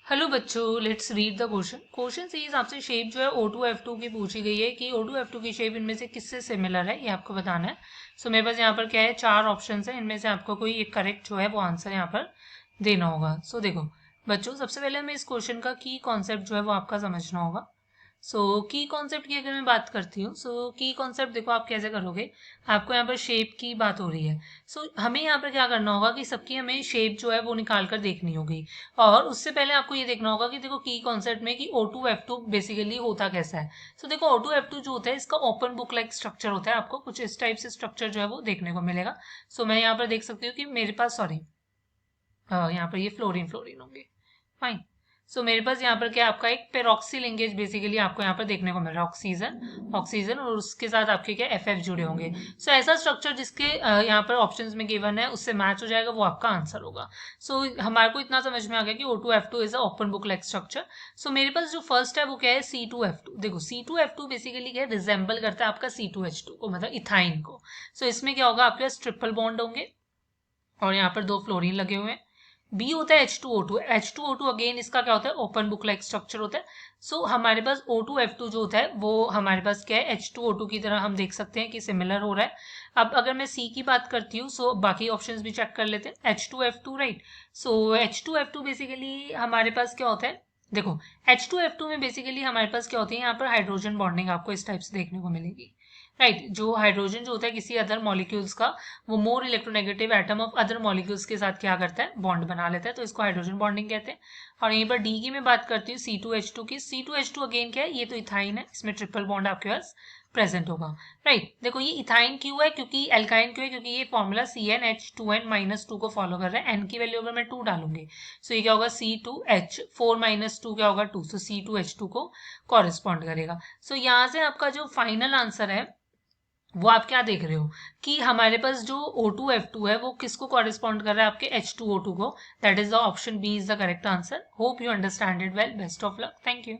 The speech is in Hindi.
हेलो बच्चों, let's read the question. Question से इस आपसे शेप जो है O2F2 की पूछी गई है कि O2F2 की शेप इनमें से किससे सिमिलर है, ये आपको बताना है। सो मेरे पास यहाँ पर क्या है, चार ऑप्शंस है, इनमें से आपको कोई एक करेक्ट जो है वो आंसर यहाँ पर देना होगा। सो देखो बच्चों, सबसे पहले हमें इस क्वेश्चन का की कॉन्सेप्ट जो है वो आपका समझना होगा। की कॉन्सेप्ट की अगर मैं बात करती हूँ, की कॉन्सेप्ट देखो आप कैसे करोगे। आपको यहाँ पर शेप की बात हो रही है। हमें यहाँ पर क्या करना होगा कि सबकी हमें शेप जो है वो निकाल कर देखनी होगी। और उससे पहले आपको ये देखना होगा कि देखो की कॉन्सेप्ट में कि O2F2 बेसिकली होता कैसा है। देखो O2F2 जो होता है इसका ओपन बुक लाइक स्ट्रक्चर होता है, आपको कुछ इस टाइप से स्ट्रक्चर जो है वो देखने को मिलेगा। मैं यहाँ पर देख सकती हूँ कि मेरे पास सॉरी, यहाँ पर ये फ्लोरीन फ्लोरीन होंगे। फाइन। मेरे पास यहाँ पर क्या आपका एक पेरोक्सी लिंकेज बेसिकली आपको यहाँ पर देखने को मिल रहा है, ऑक्सीजन ऑक्सीजन, और उसके साथ आपके क्या FF जुड़े होंगे। ऐसा स्ट्रक्चर जिसके यहाँ पर ऑप्शंस में गिवन है उससे मैच हो जाएगा, वो आपका आंसर होगा। हमारे को इतना समझ में आ गया कि O2F2 is a open book like structure. मेरे पास जो फर्स्ट है वो क्या है, C2F2। देखो C2F2 बेसिकली क्या रिजेंबल करता है आपका C2H2 को, मतलब इथाइन को। इसमें क्या होगा, आपके पास ट्रिपल बॉन्ड होंगे और यहाँ पर दो फ्लोरीन लगे हुए हैं। बी होता है H2O2। H2O2 अगेन इसका क्या होता है, ओपन बुक लाइक स्ट्रक्चर होता है। हमारे पास O2F2 जो होता है वो हमारे पास क्या है, H2O2 की तरह हम देख सकते हैं कि सिमिलर हो रहा है। अब अगर मैं C की बात करती हूँ, बाकी ऑप्शंस भी चेक कर लेते हैं। H2F2 right. H2F2 बेसिकली हमारे पास क्या होता है, देखो H2F2 में बेसिकली हमारे पास क्या होती है, यहाँ पर हाइड्रोजन बॉन्डिंग आपको इस टाइप से देखने को मिलेगी। राइट। जो हाइड्रोजन जो होता है किसी अदर मॉलिक्यूल्स का, वो more electronegative atom of other molecules के साथ क्या करता है, बॉन्ड बना लेता है, तो इसको हाइड्रोजन बॉन्डिंग कहते हैं। और यहीं पर डी की मैं बात करती हूँ, C2H2 की। C2H2 अगेन क्या है, ये तो इथाइन है, इसमें ट्रिपल बॉन्ड आपके पास प्रेजेंट होगा। राइट। देखो ये इथाइन क्यों है, क्योंकि एल्काइन क्यों है, क्योंकि ये फॉर्मूला CnH2n-2 को फॉलो कर रहा है। एन की वैल्यू अगर मैं 2 डालूंगी, ये क्या होगा, C2H4 - 2 क्या होगा, 2। C2H2 को कॉरेस्पॉन्ड करेगा। यहाँ से आपका जो फाइनल आंसर है वो आप क्या देख रहे हो कि हमारे पास जो O2F2 है वो किसको कॉरेस्पॉन्ड कर रहा है, आपके H2O2 को। That is the option B is the correct answer. Hope you understand it well. Best of luck. Thank you.